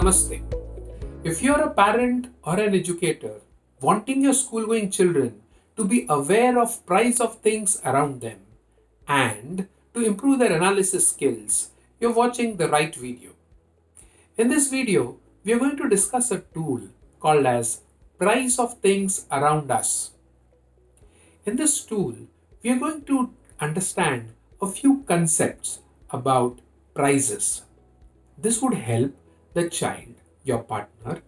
Namaste. If you're a parent or an educator wanting your school going children to be aware of price of things around them and to improve their analysis skills, you're watching the right video. In this video, we are going to discuss a tool called as price of things around us. In this tool, we are going to understand a few concepts about prices. This would help the child, your partner,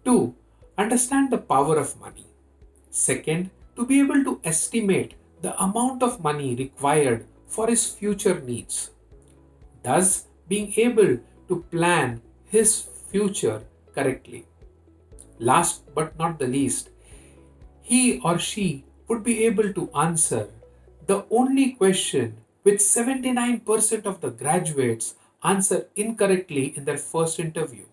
to understand the power of money. Second, to be able to estimate the amount of money required for his future needs. Thus, being able to plan his future correctly. Last but not the least, he or she would be able to answer the only question which 79% of the graduates answer incorrectly in their first interview.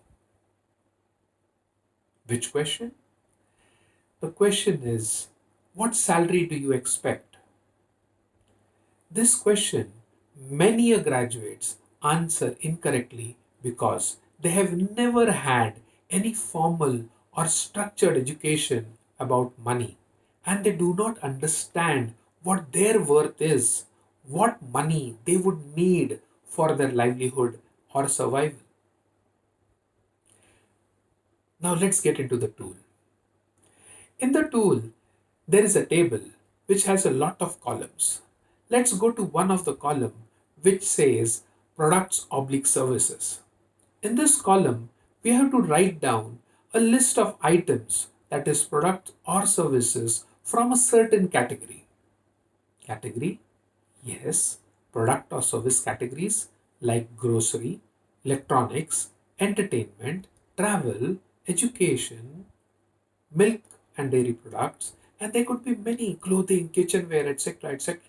Which question? The question is, what salary do you expect? This question, many graduates answer incorrectly because they have never had any formal or structured education about money and they do not understand what their worth is, what money they would need for their livelihood or survival. Now let's get into the tool. In the tool, there is a table which has a lot of columns. Let's go to one of the column which says products oblique services. In this column, we have to write down a list of items, that is products or services from a certain category. Category? Yes, product or service categories like grocery, electronics, entertainment, travel, education, milk and dairy products, and there could be many clothing, kitchenware, etc. etc.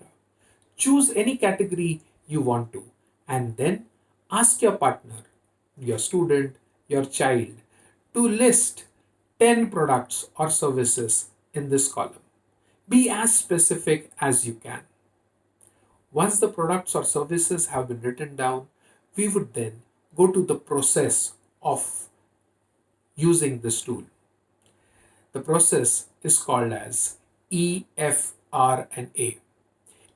Choose any category you want to, and then ask your partner, your student, your child to list 10 products or services in this column. Be as specific as you can. Once the products or services have been written down, we would then go to the process of using this tool. The process is called as E, F, R, and A.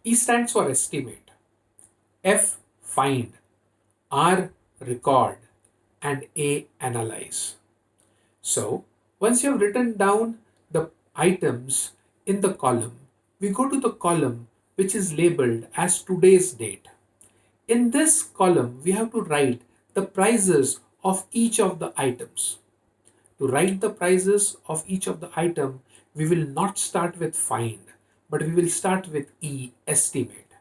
E stands for estimate, F, find, R, record, and A, analyze. So, once you have written down the items in the column, we go to the column which is labeled as today's date. In this column, we have to write the prices of each of the items. To write the prices of each of the item, we will not start with find, but we will start with E, estimate.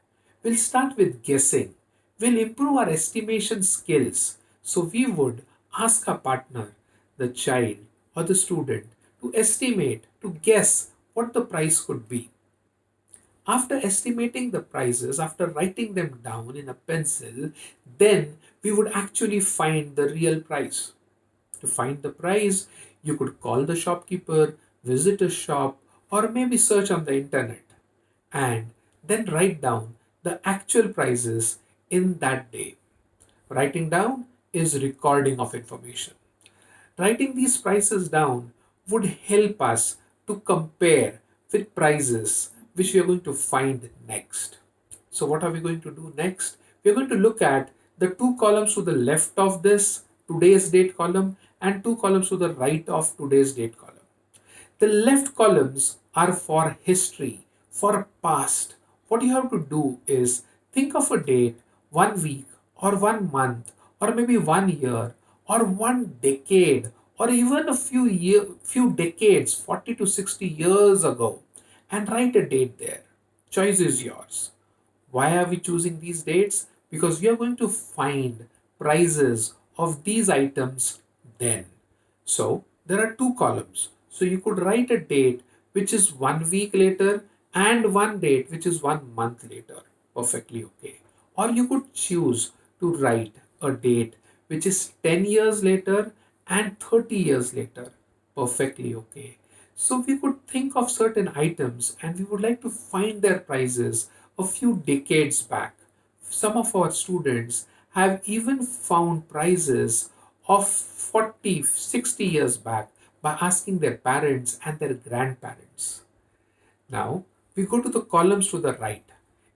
We'll start with guessing. We'll improve our estimation skills. So we would ask our partner, the child or the student, to estimate, to guess what the price could be. After estimating the prices, after writing them down in a pencil, then we would actually find the real price. To find the price, you could call the shopkeeper, visit a shop, or maybe search on the internet and then write down the actual prices in that day. Writing down is recording of information. Writing these prices down would help us to compare with prices which we are going to find next. So what are we going to do next? We are going to look at the two columns to the left of this today's date column and two columns to the right of today's date column. The left columns are for history, for past. What you have to do is think of a date, 1 week or 1 month or maybe 1 year or 1 decade or even a few decades, 40 to 60 years ago, and write a date there. Choice is yours. Why are we choosing these dates? Because we are going to find prices of these items then. So there are two columns. So you could write a date which is 1 week later and one date which is 1 month later. Perfectly okay. Or you could choose to write a date which is 10 years later and 30 years later. Perfectly okay. So we could think of certain items and we would like to find their prices a few decades back. Some of our students have even found prices of 40, 60 years back by asking their parents and their grandparents. Now, we go to the columns to the right.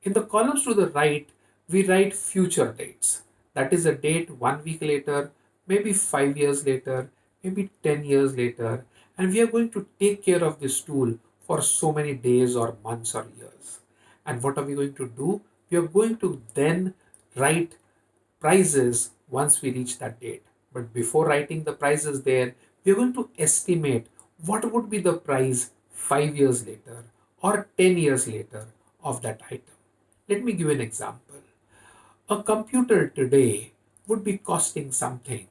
In the columns to the right, we write future dates. That is a date 1 week later, maybe 5 years later, maybe 10 years later, and we are going to take care of this tool for so many days or months or years. And what are we going to do? We are going to then write prices once we reach that date. But before writing the prices there, we are going to estimate what would be the price 5 years later or 10 years later of that item. Let me give you an example. A computer today would be costing something,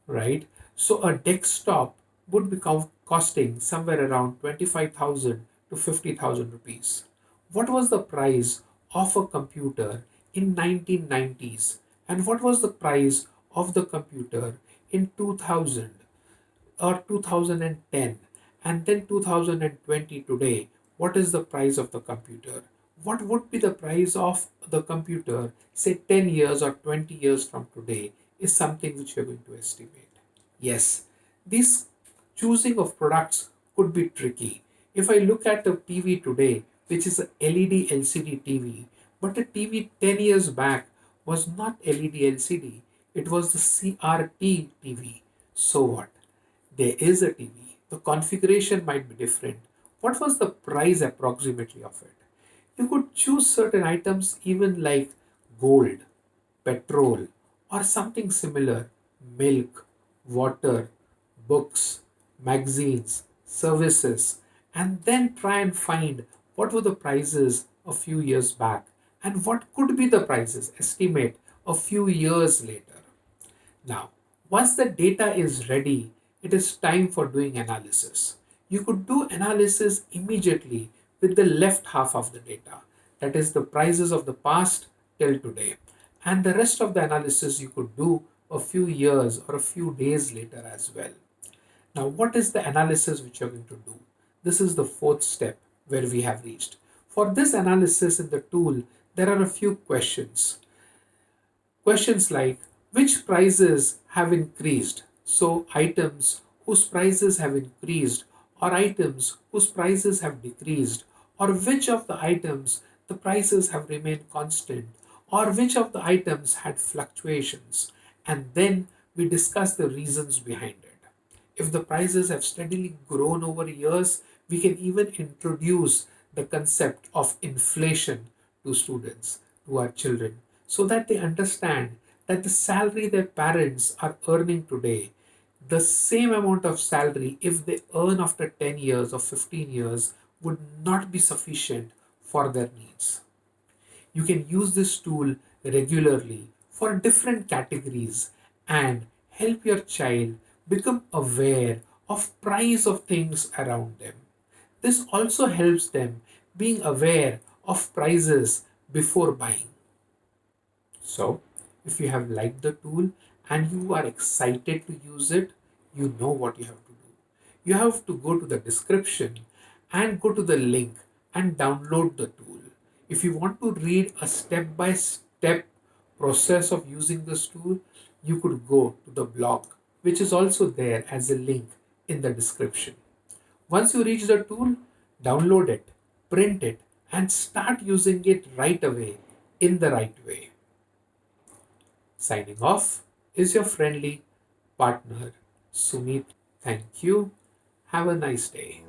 right? So a desktop would be costing somewhere around 25,000 to 50,000 rupees. What was the price of a computer in 1990s and what was the price of the computer in 2000 or 2010 and then 2020 today? What is the price of the computer? What would be the price of the computer say 10 years or 20 years from today is something which you're going to estimate. Yes, this choosing of products could be tricky. If I look at a TV today, which is a LED LCD TV, but a TV 10 years back was not LED LCD, it was the CRT TV. So what? There is a TV. The configuration might be different. What was the price approximately of it? You could choose certain items even like gold, petrol, or something similar, milk, water, books, magazines, services, and then try and find what were the prices a few years back and what could be the prices, estimate a few years later. Now, once the data is ready, it is time for doing analysis. You could do analysis immediately with the left half of the data, that is the prices of the past till today. And the rest of the analysis you could do a few years or a few days later as well. Now, what is the analysis which you're going to do? This is the fourth step where we have reached. For this analysis in the tool, there are a few questions. Questions like which prices have increased? So, items whose prices have increased, or items whose prices have decreased, or which of the items the prices have remained constant, or which of the items had fluctuations, and then we discuss the reasons behind it. If the prices have steadily grown over years, we can even introduce the concept of inflation to students, to our children, so that they understand that the salary their parents are earning today, the same amount of salary if they earn after 10 years or 15 years, would not be sufficient for their needs. You can use this tool regularly for different categories and help your child become aware of price of things around them. This also helps them being aware of prices before buying. So, if you have liked the tool and you are excited to use it, you know what you have to do. You have to go to the description and go to the link and download the tool. If you want to read a step by step process of using this tool, you could go to the blog, which is also there as a link in the description. Once you reach the tool, download it, print it, and start using it right away in the right way. Signing off is your friendly partner, Sumit. Thank you. Have a nice day.